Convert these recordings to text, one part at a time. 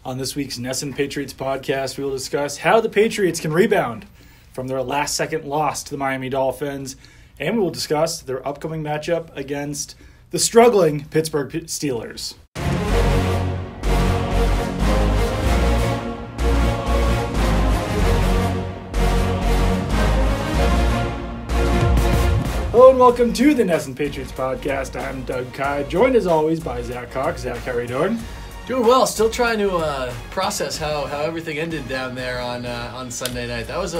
On this week's NESN Patriots podcast, we will discuss how the Patriots can rebound from their last-second loss to the Miami Dolphins, and we will discuss their upcoming matchup against the struggling Pittsburgh Steelers. Hello and welcome to the NESN Patriots podcast. I'm Doug Kyed, joined as always by Zack Cox. Zack, how are you doing? Doing well. Still trying to process how everything ended down there on Sunday night. That was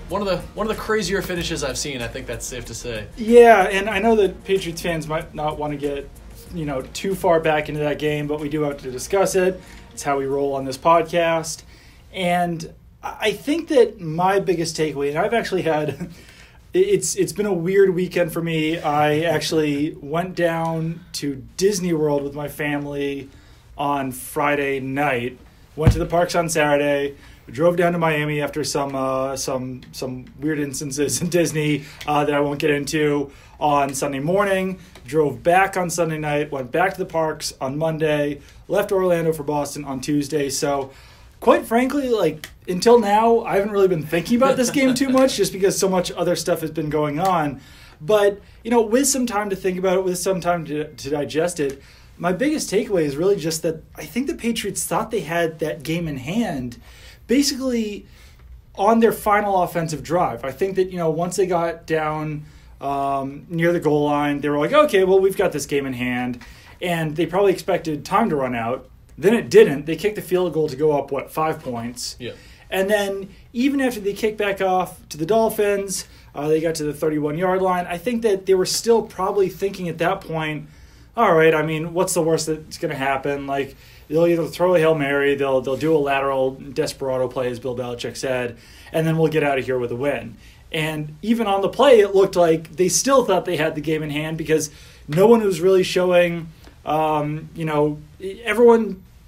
one of the crazier finishes I've seen. I think that's safe to say. Yeah, and I know that Patriots fans might not want to get too far back into that game, but we do have to discuss it. It's how we roll on this podcast, and I think that my biggest takeaway, and I've actually had. It's been a weird weekend for me. I actually went down to Disney World with my family on Friday night. Went to the parks on Saturday. Drove down to Miami after some weird instances in Disney that I won't get into on Sunday morning. Drove back on Sunday night. Went back to the parks on Monday. Left Orlando for Boston on Tuesday. So, quite frankly, until now, I haven't really been thinking about this game too much just because so much other stuff has been going on. But, with some time to think about it, with some time to digest it, my biggest takeaway is really just that I think the Patriots thought they had that game in hand basically on their final offensive drive. I think that, once they got down near the goal line, they were like, okay, well, we've got this game in hand. And they probably expected time to run out. Then it didn't. They kicked the field goal to go up, 5 points? Yeah. And then even after they kicked back off to the Dolphins, they got to the 31-yard line. I think that they were still probably thinking at that point, all right, what's the worst that's going to happen? They'll either throw a Hail Mary, they'll do a lateral desperado play, as Bill Belichick said, and then we'll get out of here with a win. And even on the play, it looked like they still thought they had the game in hand because no one was really showing, everyone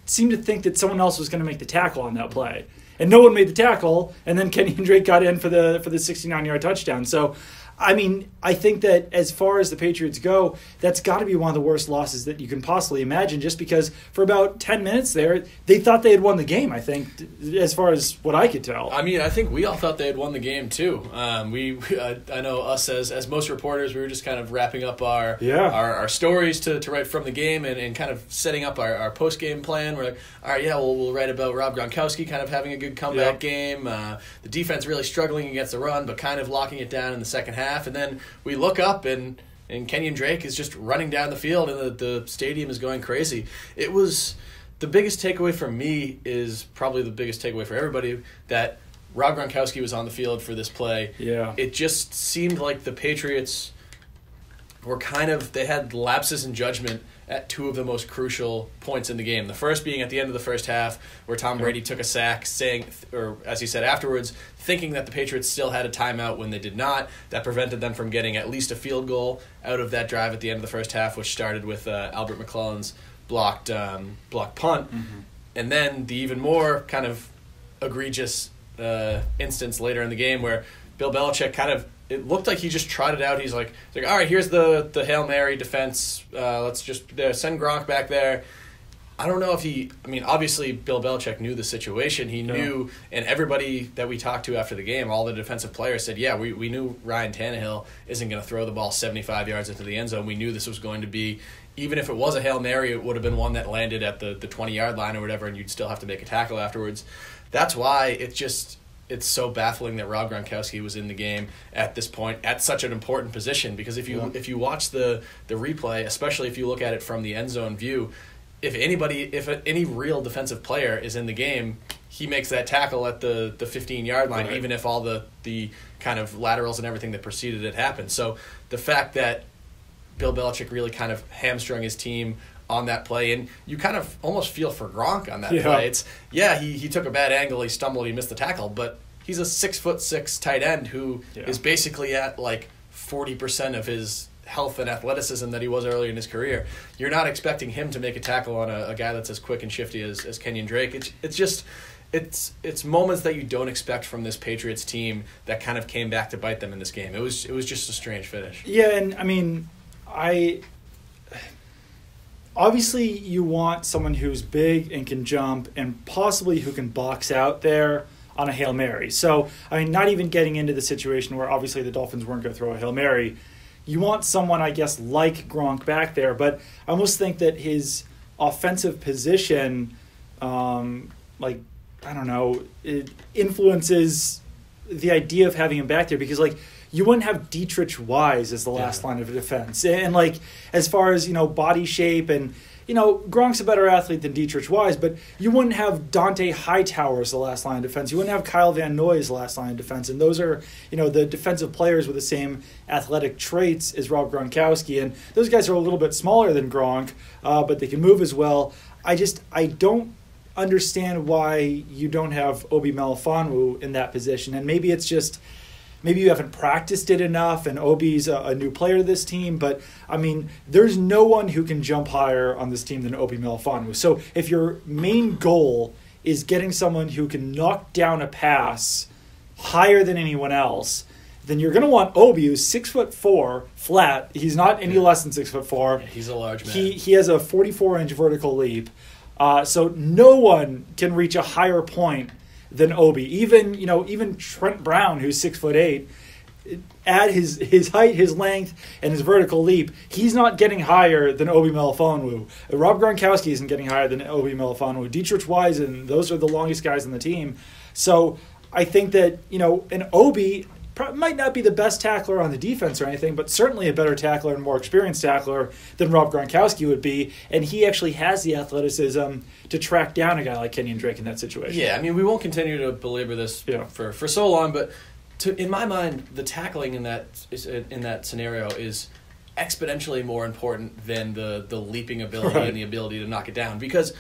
seemed to think that someone else was going to make the tackle on that play. And no one made the tackle, and then Kyed and Zack got in for the 69-yard touchdown. So, I think that as far as the Patriots go, that's got to be one of the worst losses that you can possibly imagine just because for about 10 minutes there, they thought they had won the game, I think, as far as what I could tell. I think we all thought they had won the game, too. I know us as most reporters, we were just kind of wrapping up our stories to write from the game and kind of setting up our post-game plan. We're like, all right, yeah, we'll write about Rob Gronkowski kind of having a good comeback game. The defense really struggling against the run, but kind of locking it down in the second half. And then we look up and Kyed and Zack is just running down the field and the stadium is going crazy. It was the biggest takeaway for me is probably the biggest takeaway for everybody that Rob Gronkowski was on the field for this play. Yeah. It just seemed like the Patriots were they had lapses in judgment at two of the most crucial points in the game. The first being at the end of the first half where Tom Brady took a sack saying, or as he said afterwards, thinking that the Patriots still had a timeout when they did not. That prevented them from getting at least a field goal out of that drive at the end of the first half, which started with Albert McClellan's blocked punt. Mm-hmm. And then the even more kind of egregious instance later in the game where Bill Belichick it looked like he just trotted out. He's like, all right, here's the Hail Mary defense. Let's just send Gronk back there. I don't know if obviously Bill Belichick knew the situation. He knew, and everybody that we talked to after the game, all the defensive players said, yeah, we knew Ryan Tannehill isn't going to throw the ball 75 yards into the end zone. We knew this was going to be, even if it was a Hail Mary, it would have been one that landed at the 20-yard line or whatever, and you'd still have to make a tackle afterwards. That's why it's so baffling that Rob Gronkowski was in the game at this point at such an important position because if you watch the replay, especially if you look at it from the end zone view, if any real defensive player is in the game, he makes that tackle at the 15-yard line, right, even if all the kind of laterals and everything that preceded it happened. So the fact that Bill Belichick really kind of hamstrung his team on that play, and you kind of almost feel for Gronk on that play. He took a bad angle, he stumbled, he missed the tackle, but he's a 6'6" tight end who is basically at 40% of his health and athleticism that he was earlier in his career. You're not expecting him to make a tackle on a guy that's as quick and shifty as Kyed and Zack. It's moments that you don't expect from this Patriots team that kind of came back to bite them in this game. It was just a strange finish. Yeah, and obviously you want someone who's big and can jump and possibly who can box out there on a Hail Mary. So, I mean, not even getting into the situation where obviously the Dolphins weren't going to throw a Hail Mary. You want someone, I guess, like Gronk back there, but I almost think that his offensive position, it influences the idea of having him back there because, like, you wouldn't have Dietrich Wise as the last line of defense. And, like, as far as, body shape and, Gronk's a better athlete than Dietrich Wise, but you wouldn't have Dante Hightower as the last line of defense. You wouldn't have Kyle Van Noy as the last line of defense. And those are, the defensive players with the same athletic traits as Rob Gronkowski. And those guys are a little bit smaller than Gronk, but they can move as well. I don't understand why you don't have Obi Melifonwu in that position. And maybe it's just... Maybe you haven't practiced it enough, and Obi's a new player to this team. But, I mean, there's no one who can jump higher on this team than Obi Melifonwu. So if your main goal is getting someone who can knock down a pass higher than anyone else, then you're going to want Obi, who's 6'4", flat. He's not any less than 6'4". Yeah, he's a large man. He has a 44-inch vertical leap. So no one can reach a higher point than Obi. Even Trent Brown, who's 6'8", add his height, his length, and his vertical leap, he's not getting higher than Obi Melifonwu. Rob Gronkowski isn't getting higher than Obi Melifonwu. Dietrich Wise, and those are the longest guys on the team. So I think that, an Obi might not be the best tackler on the defense or anything, but certainly a better tackler and more experienced tackler than Rob Gronkowski would be. And he actually has the athleticism to track down a guy like Kenyon Drake in that situation. Yeah, I mean, we won't continue to belabor this for so long, but in my mind, the tackling in that scenario is exponentially more important than the leaping ability and the ability to knock it down. Because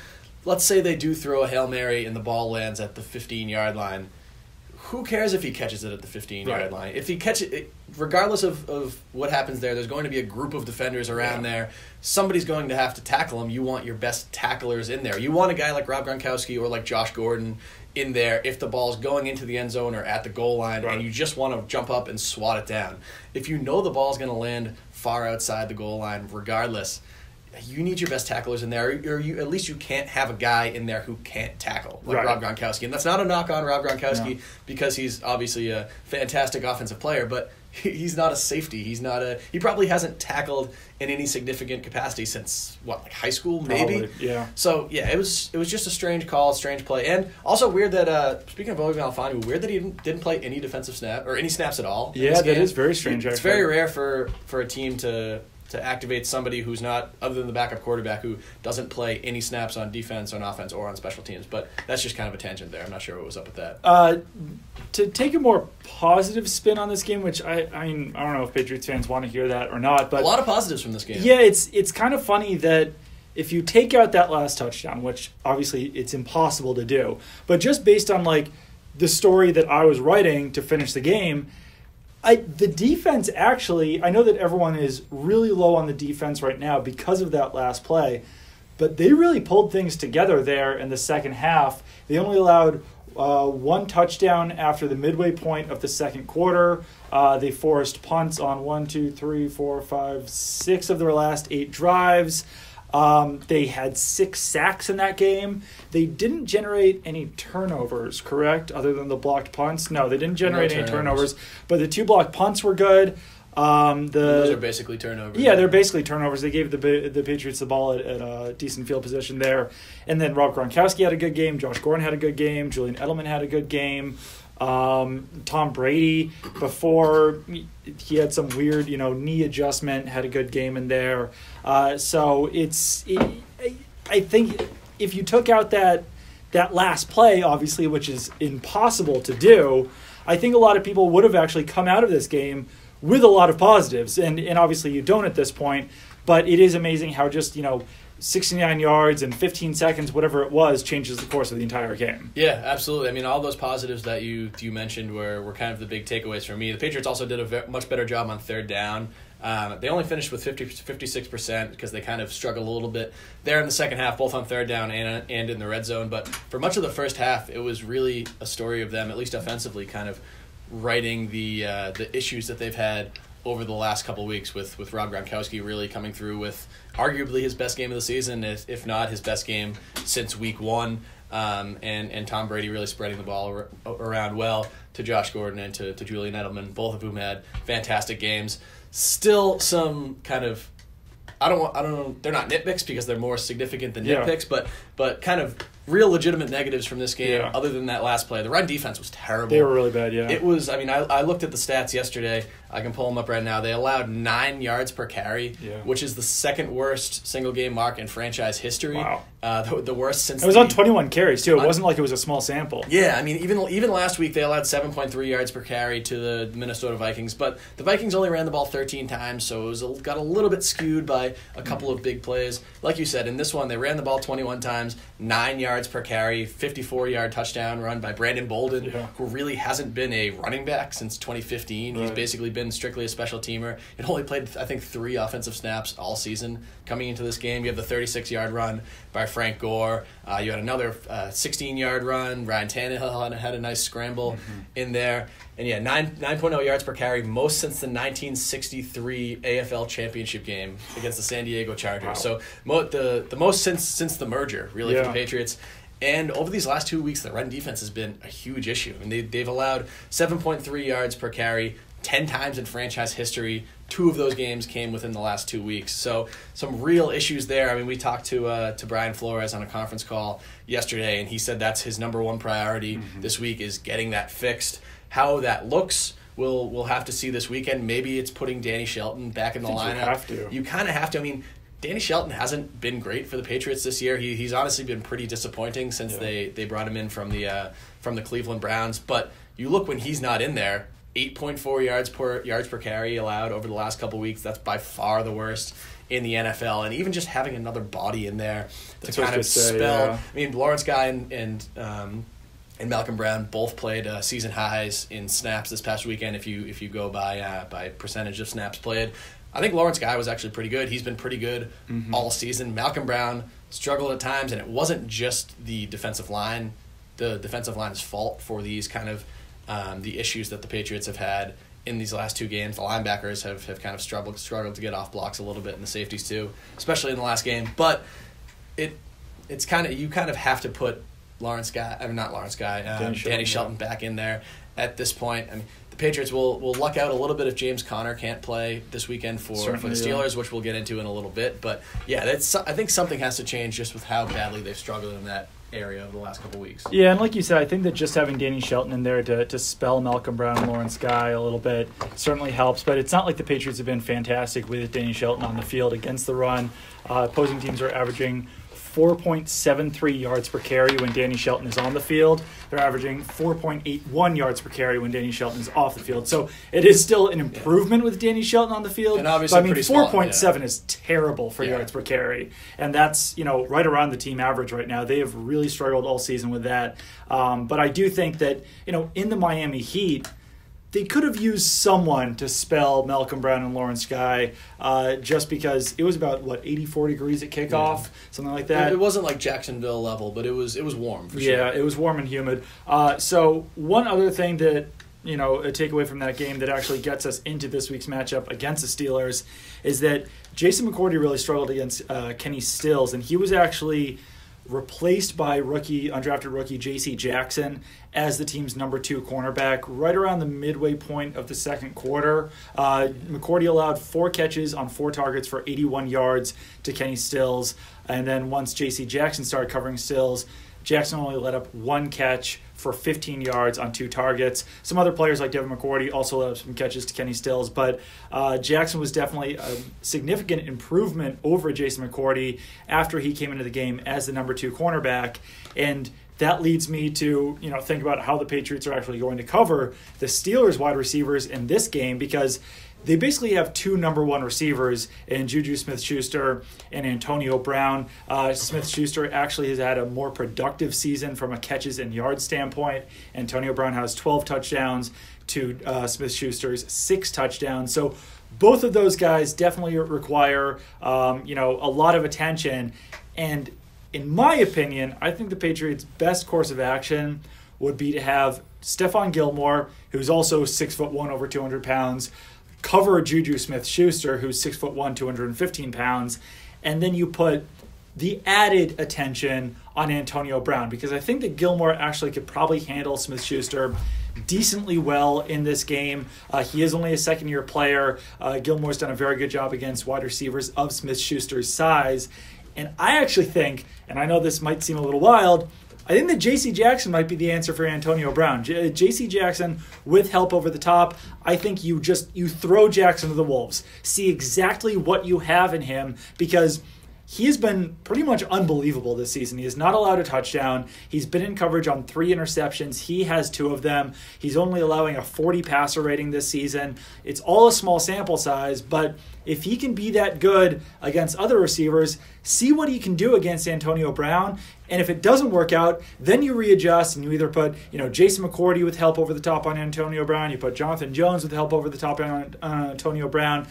let's say they do throw a Hail Mary and the ball lands at the 15-yard line. Who cares if he catches it at the 15-yard line? If he catches it, regardless of what happens there's going to be a group of defenders around there. Somebody's going to have to tackle him. You want your best tacklers in there. You want a guy like Rob Gronkowski or like Josh Gordon in there if the ball's going into the end zone or at the goal line, and you just want to jump up and swat it down. If you know the ball's going to land far outside the goal line regardless, you need your best tacklers in there, or at least you can't have a guy in there who can't tackle, like Rob Gronkowski. And that's not a knock on Rob Gronkowski because he's obviously a fantastic offensive player, but he's not a safety. He probably hasn't tackled in any significant capacity since, high school, maybe? Probably, yeah. So, yeah, it was just a strange call, strange play. And also weird that, speaking of Obi Melifonwu, weird that he didn't play any defensive snap, or any snaps at all. Yeah, that is very strange, It's very rare for a team to activate somebody who's not, other than the backup quarterback, who doesn't play any snaps on defense, on offense, or on special teams. But that's just kind of a tangent there. I'm not sure what was up with that. To take a more positive spin on this game, which I don't know if Patriots fans want to hear that or not, but a lot of positives from this game. Yeah, it's kind of funny that if you take out that last touchdown, which obviously it's impossible to do, but just based on the story that I was writing to finish the game, the defense actually, I know that everyone is really low on the defense right now because of that last play, but they really pulled things together there in the second half. They only allowed one touchdown after the midway point of the second quarter. They forced punts on 6 of their last 8 drives. They had 6 sacks in that game. They didn't generate any turnovers, correct? Other than the blocked punts? No, they didn't generate any turnovers. But the 2 blocked punts were good. Those are basically turnovers. Yeah, they're basically turnovers. They gave the Patriots the ball at a decent field position there. And then Rob Gronkowski had a good game. Josh Gordon had a good game. Julian Edelman had a good game. Tom Brady, before he had some weird, knee adjustment, had a good game in there. So I think if you took out that last play, obviously, which is impossible to do, I think a lot of people would have actually come out of this game with a lot of positives. And obviously you don't at this point, but it is amazing how just, 69 yards and 15 seconds, whatever it was, changes the course of the entire game. Yeah, absolutely. I mean, all those positives that you mentioned were kind of the big takeaways for me. The Patriots also did a much better job on third down. They only finished with 56% because they kind of struggled a little bit there in the second half, both on third down and in the red zone. But for much of the first half, it was really a story of them, at least offensively, kind of righting the issues that they've had over the last couple of weeks with Rob Gronkowski really coming through with arguably his best game of the season, if not his best game since week one. And Tom Brady really spreading the ball around well to Josh Gordon and to Julian Edelman, both of whom had fantastic games. Still some kind of, I don't know, they're not nitpicks because they're more significant than nitpicks, but kind of real legitimate negatives from this game, other than that last play. The run defense was terrible. They were really bad, yeah. It was, I mean, I looked at the stats yesterday. I can pull them up right now. They allowed 9 yards per carry, which is the second worst single-game mark in franchise history. Wow. The worst since... It was on 21 carries, too. It wasn't like it was a small sample. Yeah, I mean, even last week, they allowed 7.3 yards per carry to the Minnesota Vikings, but the Vikings only ran the ball 13 times, so it was got a little bit skewed by a couple of big plays. Like you said, in this one, they ran the ball 21 times, 9 yards per carry, 54-yard touchdown run by Brandon Bolden, who really hasn't been a running back since 2015. Right. He's basically been strictly a special teamer. He only played, I think, 3 offensive snaps all season coming into this game. You have the 36-yard run by Frank Gore. You had another 16-yard run. Ryan Tannehill had a nice scramble in there. And 9.0 yards per carry, most since the 1963 AFL championship game against the San Diego Chargers. Wow. So the most since the merger, really, for the Patriots. And over these last 2 weeks, the run defense has been a huge issue. I mean, they've allowed 7.3 yards per carry 10 times in franchise history. 2 of those games came within the last 2 weeks. So some real issues there. I mean, we talked to Brian Flores on a conference call yesterday, and he said that's his number one priority this week is getting that fixed. How that looks, we'll have to see this weekend. Maybe it's putting Danny Shelton back in the lineup. You kind of have to. I mean, Danny Shelton hasn't been great for the Patriots this year. He's honestly been pretty disappointing since they brought him in from the Cleveland Browns. But you look when he's not in there, 8.4 yards per carry allowed over the last couple weeks. That's by far the worst in the NFL. And even just having another body in there to kind of spell. I mean, Lawrence Guy and Malcolm Brown both played season highs in snaps this past weekend. If you go by percentage of snaps played. I think Lawrence Guy was actually pretty good. He's been pretty good all season. Malcolm Brown struggled at times, and it wasn't just the defensive line. The defensive line's fault for these kind of the issues that the Patriots have had in these last 2 games. The linebackers have kind of struggled to get off blocks a little bit, and the safeties too, especially in the last game. But it's kind of you kind of have to put Danny Shelton back in there at this point. I mean, the Patriots will luck out a little bit if James Conner can't play this weekend for the Steelers, which we'll get into in a little bit. But I think something has to change just with how badly they've struggled in that area over the last couple weeks. Yeah, and like you said, I think that just having Danny Shelton in there to spell Malcolm Brown and Lawrence Guy a little bit certainly helps. But it's not like the Patriots have been fantastic with Danny Shelton on the field against the run. Opposing teams are averaging 4.73 yards per carry when Danny Shelton is on the field. They're averaging 4.81 yards per carry when Danny Shelton is off the field. So it is still an improvement with Danny Shelton on the field. And obviously, but, 4.7 is terrible for yards per carry. And that's, right around the team average right now. They have really struggled all season with that. But I do think that, in the Miami Heat, they could have used someone to spell Malcolm Brown and Lawrence Guy just because it was about, 84 degrees at kickoff, something like that. It wasn't like Jacksonville level, but it was warm for sure. Yeah, it was warm and humid. So one other thing that, a takeaway from that game that actually gets us into this week's matchup against the Steelers is that Jason McCourty really struggled against Kenny Stills, and he was actually replaced by undrafted rookie J.C. Jackson as the team's number 2 cornerback right around the midway point of the second quarter. McCourty allowed 4 catches on 4 targets for 81 yards to Kenny Stills. And then once J.C. Jackson started covering Stills, Jackson only let up 1 catch for 15 yards on 2 targets. Some other players like Devin McCourty also let up some catches to Kenny Stills, but Jackson was definitely a significant improvement over Jason McCourty after he came into the game as the number 2 cornerback. And that leads me to think about how the Patriots are actually going to cover the Steelers wide receivers in this game, because they basically have 2 number 1 receivers in Juju Smith-Schuster and Antonio Brown. Smith-Schuster actually has had a more productive season from a catches and yards standpoint. Antonio Brown has 12 touchdowns to Smith-Schuster's 6 touchdowns. So both of those guys definitely require a lot of attention. And in my opinion, I think the Patriots' best course of action would be to have Stephon Gilmore, who's also 6'1", over 200 pounds, cover Juju Smith-Schuster, who's 6'1", 215 pounds, and then you put the added attention on Antonio Brown, because I think that Gilmore actually could probably handle Smith-Schuster decently well in this game. He is only a second-year player. Gilmore's done a very good job against wide receivers of Smith-Schuster's size. And I actually think, and I know this might seem a little wild, I think that J.C. Jackson might be the answer for Antonio Brown. J.C. Jackson, with help over the top, I think you throw Jackson to the Wolves. See exactly what you have in him, because he has been pretty much unbelievable this season. He has not allowed a touchdown. He's been in coverage on 3 interceptions. He has 2 of them. He's only allowing a 40 passer rating this season. It's all a small sample size, but if he can be that good against other receivers, see what he can do against Antonio Brown. And if it doesn't work out, then you readjust and you either put, Jason McCourty with help over the top on Antonio Brown, you put Jonathan Jones with help over the top on Antonio Brown,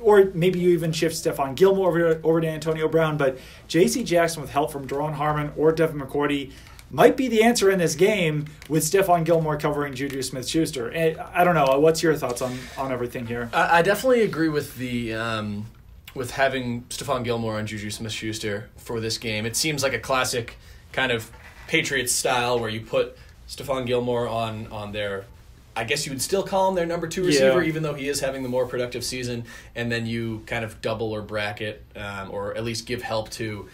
or maybe you even shift Stephon Gilmore over to Antonio Brown. But J.C. Jackson with help from Daron Harmon or Devin McCourty might be the answer in this game, with Stephon Gilmore covering Juju Smith-Schuster. I don't know. What's your thoughts on everything here? I definitely agree with the with having Stephon Gilmore and Juju Smith-Schuster for this game. It seems like a classic kind of Patriots style where you put Stephon Gilmore on their, I guess you would still call him their number 2 receiver, even though he is having the more productive season, and then you kind of double or bracket or at least give help to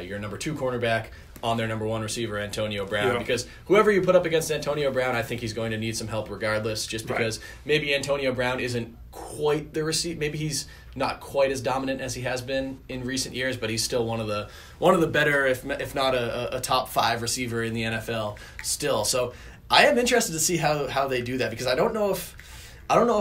your number 2 cornerback on their number 1 receiver, Antonio Brown. Because whoever you put up against Antonio Brown, I think he's going to need some help regardless, just because maybe Antonio Brown isn't quite the receiver. Maybe he's not quite as dominant as he has been in recent years, but he's still one of the better, if not a top 5 receiver in the NFL still. So I am interested to see how they do that, because I don't know if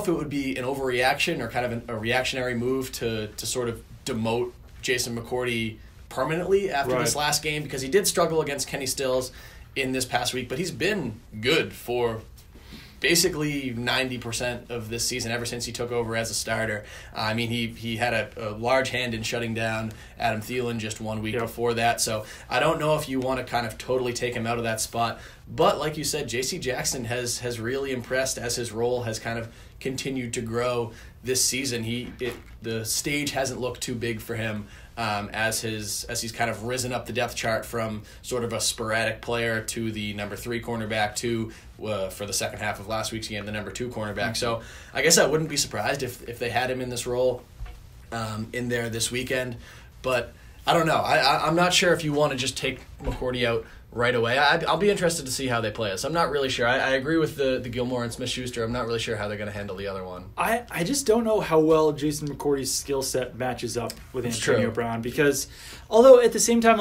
it would be an overreaction or kind of a reactionary move to sort of demote Jason McCourty permanently after this last game, because he did struggle against Kenny Stills in this past week, but he's been good for basically 90% of this season, ever since he took over as a starter. I mean, he had a large hand in shutting down Adam Thielen just 1 week before that, so I don't know if you want to kind of totally take him out of that spot. But like you said, J.C. Jackson has really impressed as his role has kind of continued to grow this season. The stage hasn't looked too big for him as he's kind of risen up the depth chart from sort of a sporadic player to the number 3 cornerback to for the second half of last week's game, the number 2 cornerback. So I guess I wouldn't be surprised if they had him in this role in there this weekend. But I don't know. I'm not sure if you want to just take McCourty out right away. I'll be interested to see how they play us. I'm not really sure. I agree with the Gilmore and Smith-Schuster. I'm not really sure how they're going to handle the other one. I just don't know how well Jason McCourty's skill set matches up with Antonio Brown, because although at the same time,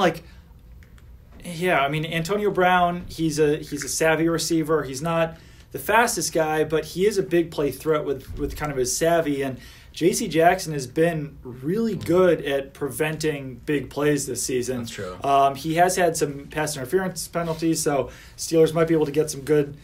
Antonio Brown, he's a savvy receiver. He's not the fastest guy, but he is a big play threat with kind of his savvy. And J.C. Jackson has been really good at preventing big plays this season. That's true. He has had some pass interference penalties, so Steelers might be able to get some good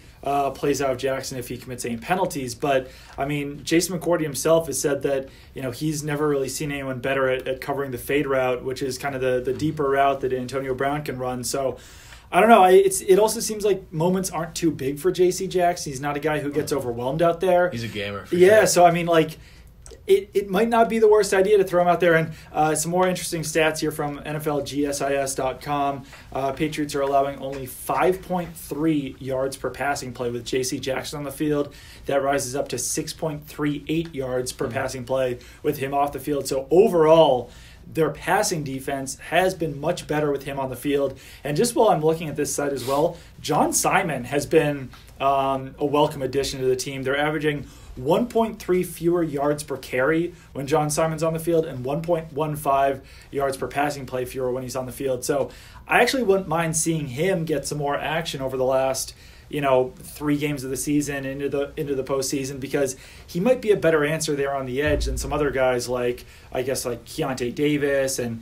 plays out of Jackson if he commits any penalties. But, I mean, Jason McCourty himself has said that, he's never really seen anyone better at covering the fade route, which is kind of the deeper route that Antonio Brown can run. So, I don't know. It also seems like moments aren't too big for J.C. Jackson. He's not a guy who gets overwhelmed out there. He's a gamer. Sure. So, I mean, it might not be the worst idea to throw him out there. And some more interesting stats here from NFLGSIS.com. Patriots are allowing only 5.3 yards per passing play with J.C. Jackson on the field. That rises up to 6.38 yards per passing play with him off the field. So overall, their passing defense has been much better with him on the field. And just while I'm looking at this site as well, John Simon has been a welcome addition to the team. They're averaging 1.3 fewer yards per carry when John Simon's on the field and 1.15 yards per passing play fewer when he's on the field. So I actually wouldn't mind seeing him get some more action over the last 3 games of the season into the postseason, because he might be a better answer there on the edge than some other guys like Keontae Davis and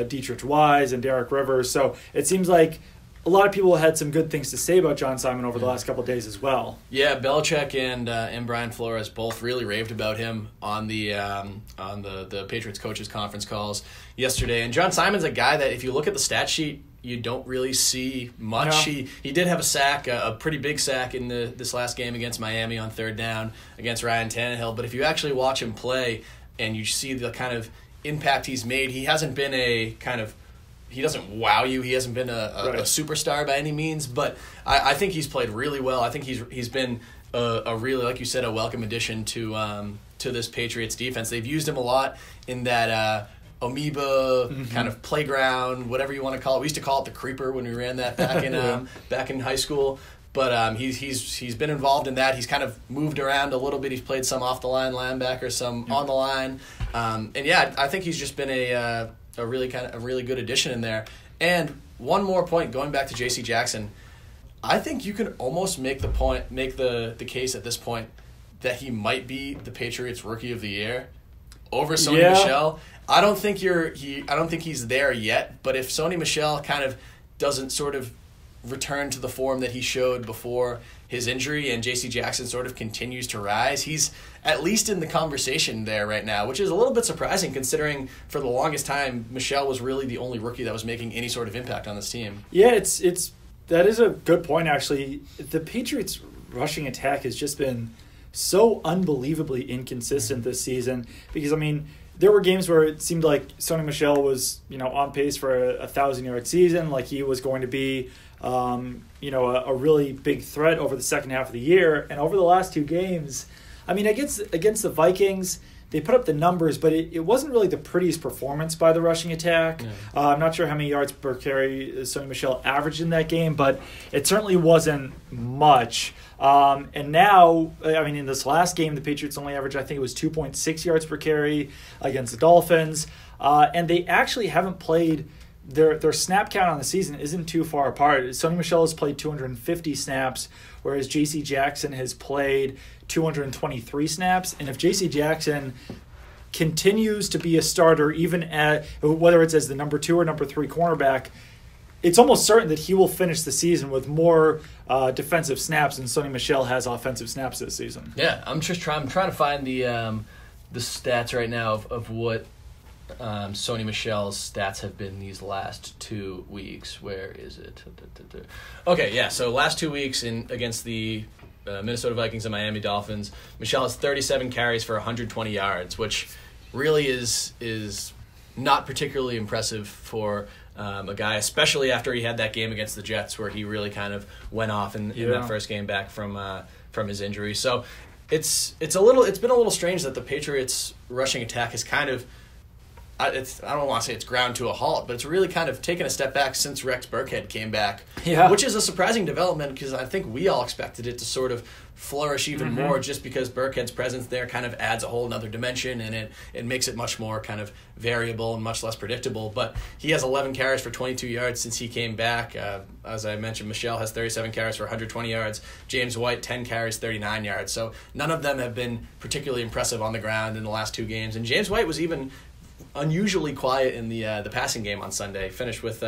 Dietrich Wise and Derek Rivers. So it seems like a lot of people had some good things to say about John Simon over the last couple of days as well. Yeah, Belichick and Brian Flores both really raved about him on the Patriots coaches conference calls yesterday. And John Simon's a guy that, if you look at the stat sheet you don't really see much. No. He did have a sack, a pretty big sack in this last game against Miami on third down against Ryan Tannehill. But if you actually watch him play and you see the kind of impact he's made, he hasn't been he doesn't wow you. He hasn't been a superstar by any means, but I think he's played really well. I think he's been a really, like you said, a welcome addition to this Patriots defense. They've used him a lot in that amoeba kind of playground, whatever you want to call it. We used to call it the creeper when we ran that back in high school. But he's been involved in that. He's kind of moved around a little bit. He's played some off the line linebacker, some on the line, and I think he's just been a really good addition in there. And one more point, going back to J.C. Jackson, I think you can almost make the case at this point that he might be the Patriots Rookie of the Year over Sony Michel. I don't think he's there yet, but if Sony Michel kind of doesn't sort of return to the form that he showed before his injury and J.C. Jackson sort of continues to rise, he's at least in the conversation there right now, which is a little bit surprising considering for the longest time Michel was really the only rookie that was making any sort of impact on this team. Yeah, that is a good point actually. The Patriots rushing attack has just been so unbelievably inconsistent this season because there were games where it seemed like Sony Michel was, on pace for a 1,000-yard season, like he was going to be, a really big threat over the second half of the year. And over the last two games, against the Vikings, they put up the numbers, but it wasn't really the prettiest performance by the rushing attack. Yeah. I'm not sure how many yards per carry Sony Michel averaged in that game, but it certainly wasn't much. And now, in this last game, the Patriots only averaged, I think it was 2.6 yards per carry against the Dolphins. And they actually haven't played, their snap count on the season isn't too far apart. Sony Michel has played 250 snaps, whereas J.C. Jackson has played 223 snaps. And if J.C. Jackson continues to be a starter, even at whether it's as the number 2 or number 3 cornerback, it's almost certain that he will finish the season with more defensive snaps than Sony Michel has offensive snaps this season. Yeah, I'm trying to find the stats right now of what Sony Michel's stats have been these last 2 weeks. Where is it? Okay, yeah. So last 2 weeks against the Minnesota Vikings and Miami Dolphins, Michel has 37 carries for 120 yards, which really is not particularly impressive for a guy, especially after he had that game against the Jets where he really kind of went off in that first game back from his injury. So it's been a little strange that the Patriots rushing attack has kind of, I don't want to say it's ground to a halt, but it's really kind of taken a step back since Rex Burkhead came back, which is a surprising development because I think we all expected it to sort of flourish even more just because Burkhead's presence there kind of adds a whole nother dimension and it makes it much more kind of variable and much less predictable. But he has 11 carries for 22 yards since he came back. As I mentioned, Michel has 37 carries for 120 yards. James White, 10 carries, 39 yards. So none of them have been particularly impressive on the ground in the last 2 games. And James White was even unusually quiet in the passing game on Sunday. Finished with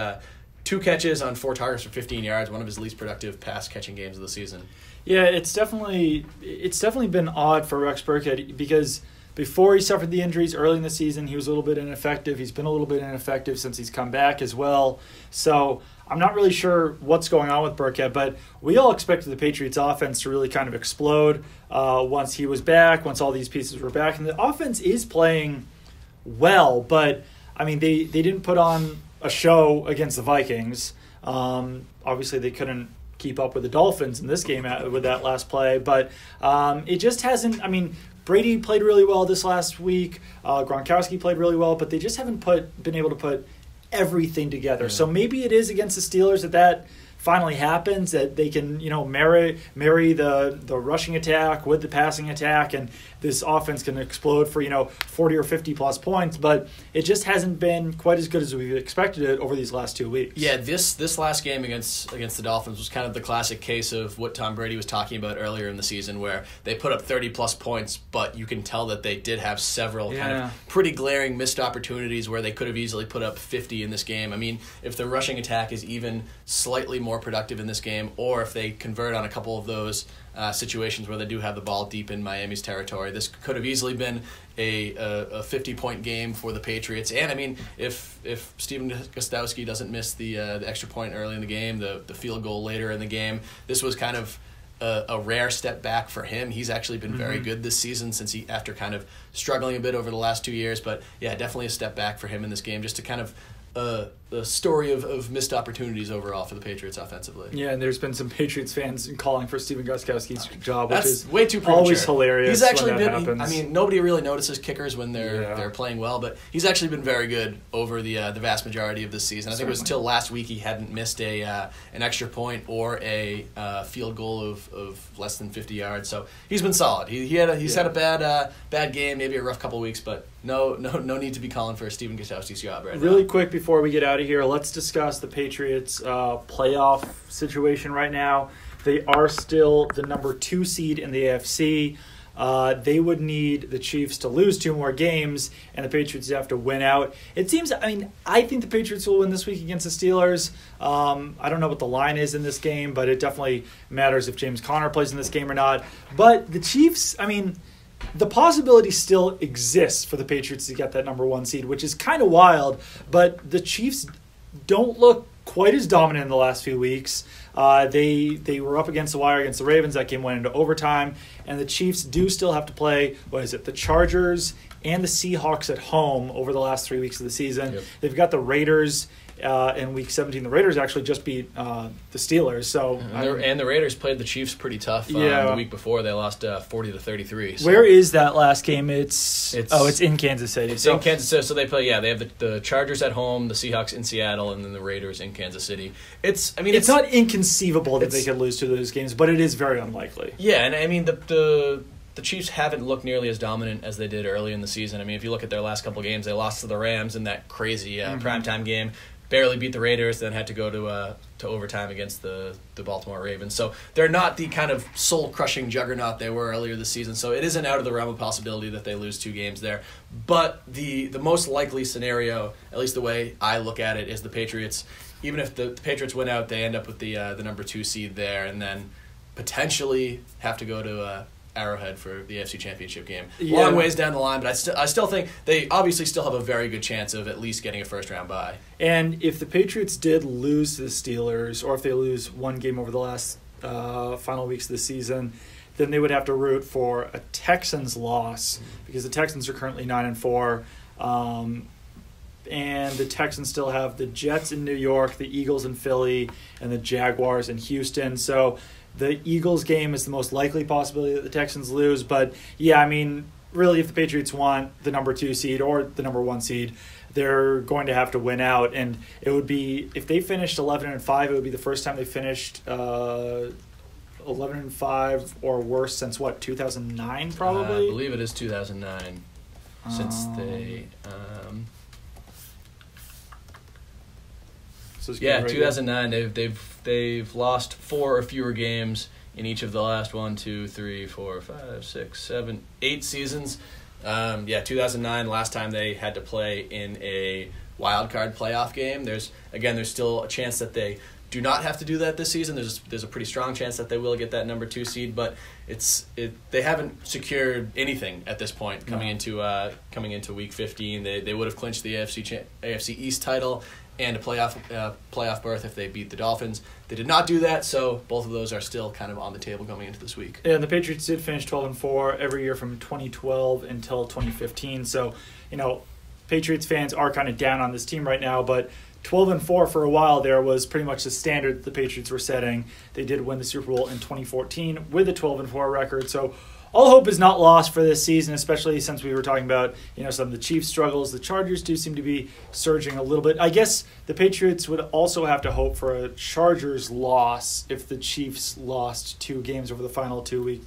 2 catches on 4 targets for 15 yards, one of his least productive pass catching games of the season. Yeah, it's definitely been odd for Rex Burkhead because before he suffered the injuries early in the season, he was a little bit ineffective. He's been a little bit ineffective since he's come back as well. So I'm not really sure what's going on with Burkhead, but we all expected the Patriots offense to really kind of explode once he was back, once all these pieces were back. And the offense is playing well, but they didn't put on a show against the Vikings. Obviously they couldn't keep up with the Dolphins in this game with that last play, but it just hasn't. Brady played really well this last week. Gronkowski played really well, but they just haven't been able to put everything together. Yeah. So maybe it is against the Steelers that finally happens, that they can marry the rushing attack with the passing attack, and this offense can explode for 40 or 50 plus points. But it just hasn't been quite as good as we expected it over these last 2 weeks. Yeah, this last game against the Dolphins was kind of the classic case of what Tom Brady was talking about earlier in the season, where they put up 30 plus points, but you can tell that they did have several kind of pretty glaring missed opportunities where they could have easily put up 50 in this game. If the rushing attack is even slightly more more productive in this game, or if they convert on a couple of those situations where they do have the ball deep in Miami's territory. This could have easily been a 50-point game for the Patriots. And, I mean, if Steven Gostkowski doesn't miss the extra point early in the game, the field goal later in the game, this was kind of a rare step back for him. He's actually been very good this season after kind of struggling a bit over the last 2 years. But, yeah, definitely a step back for him in this game, just to kind of the story of missed opportunities overall for the Patriots offensively. Yeah, and there's been some Patriots fans calling for Steven Gostkowski's job, which That's is way too premature. Always hilarious. He's actually when that happens. I mean, nobody really notices kickers when they're playing well, but he's actually been very good over the vast majority of this season. I think it was till last week he hadn't missed an extra point or a field goal of less than 50 yards. So he's been solid. He's had a bad game, maybe a rough couple of weeks, but no need to be calling for Steven Gostkowski's job right now. Really quick before we get out of here, let's discuss the Patriots' playoff situation right now. They are still the number 2 seed in the AFC. They would need the Chiefs to lose 2 more games, and the Patriots have to win out. It seems, I think the Patriots will win this week against the Steelers. I don't know what the line is in this game, but it definitely matters if James Conner plays in this game or not. But the Chiefs, the possibility still exists for the Patriots to get that number 1 seed, which is kind of wild, but the Chiefs don't look quite as dominant in the last few weeks. They were up against the wire against the Ravens. That game went into overtime, and the Chiefs do still have to play, the Chargers and the Seahawks at home over the last 3 weeks of the season. Yep. They've got the Raiders in Week 17. The Raiders actually just beat the Steelers. So and the Raiders played the Chiefs pretty tough the week before. They lost 40-33. So. Where is that last game? It's in Kansas City. It's in Kansas City. So they play. Yeah, they have the Chargers at home, the Seahawks in Seattle, and then the Raiders in Kansas City. It's not inconceivable that they could lose 2 of those games, but it is very unlikely. Yeah, and the Chiefs haven't looked nearly as dominant as they did early in the season. If you look at their last couple games, they lost to the Rams in that crazy primetime game. Barely beat the Raiders, then had to go to overtime against the Baltimore Ravens. So they're not the kind of soul-crushing juggernaut they were earlier this season. So it isn't out of the realm of possibility that they lose 2 games there. But the most likely scenario, at least the way I look at it, is the Patriots. Even if the Patriots win out, they end up with the number 2 seed there, and then potentially have to go to Arrowhead for the AFC Championship game. Yeah. Long ways down the line, but I still think they obviously still have a very good chance of at least getting a first-round bye. And if the Patriots did lose to the Steelers, or if they lose 1 game over the last final weeks of the season, then they would have to root for a Texans loss, because the Texans are currently 9-4. And the Texans still have the Jets in New York, the Eagles in Philly, and the Jaguars in Houston. So the Eagles game is the most likely possibility that the Texans lose. But, really, if the Patriots want the number 2 seed or the number 1 seed, they're going to have to win out. And it would be, if they finished 11-5, it would be the first time they finished 11-5 or worse since, 2009 probably? I believe it is 2009 since they... 2009. They've lost 4 or fewer games in each of the last 1, 2, 3, 4, 5, 6, 7, 8 seasons. 2009, last time they had to play in a wild card playoff game. There's still a chance that they do not have to do that this season. There's a pretty strong chance that they will get that number 2 seed, but they haven't secured anything at this point coming into Week 15. They would have clinched the AFC East title and a playoff berth if they beat the Dolphins. They did not do that, so both of those are still kind of on the table going into this week. Yeah, and the Patriots did finish 12-4 every year from 2012 until 2015. So, Patriots fans are kind of down on this team right now, but 12-4 for a while there was pretty much the standard that the Patriots were setting. They did win the Super Bowl in 2014 with a 12-4 record. So all hope is not lost for this season, especially since we were talking about, some of the Chiefs' struggles. The Chargers do seem to be surging a little bit. I guess the Patriots would also have to hope for a Chargers loss if the Chiefs lost 2 games over the final 3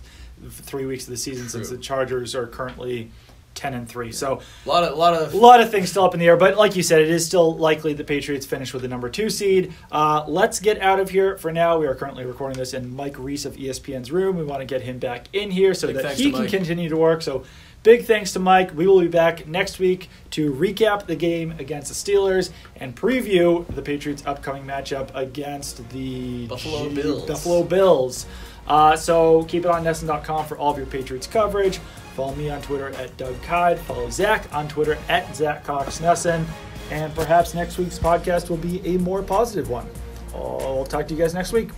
weeks of the season. True. Since the Chargers are currently 10-3. So a lot of things still up in the air, but like you said, it is still likely the Patriots finish with the number 2 seed. Let's get out of here for now. We are currently recording this in Mike Reese of ESPN's room. We want to get him back in here so that he can continue to work. So big thanks to Mike. We will be back next week to recap the game against the Steelers and preview the Patriots' upcoming matchup against the Buffalo Bills. So keep it on NESN.com for all of your Patriots coverage. Follow me on Twitter at Doug Kyed. Follow Zach on Twitter at Zack Cox NESN. And perhaps next week's podcast will be a more positive one. I'll talk to you guys next week.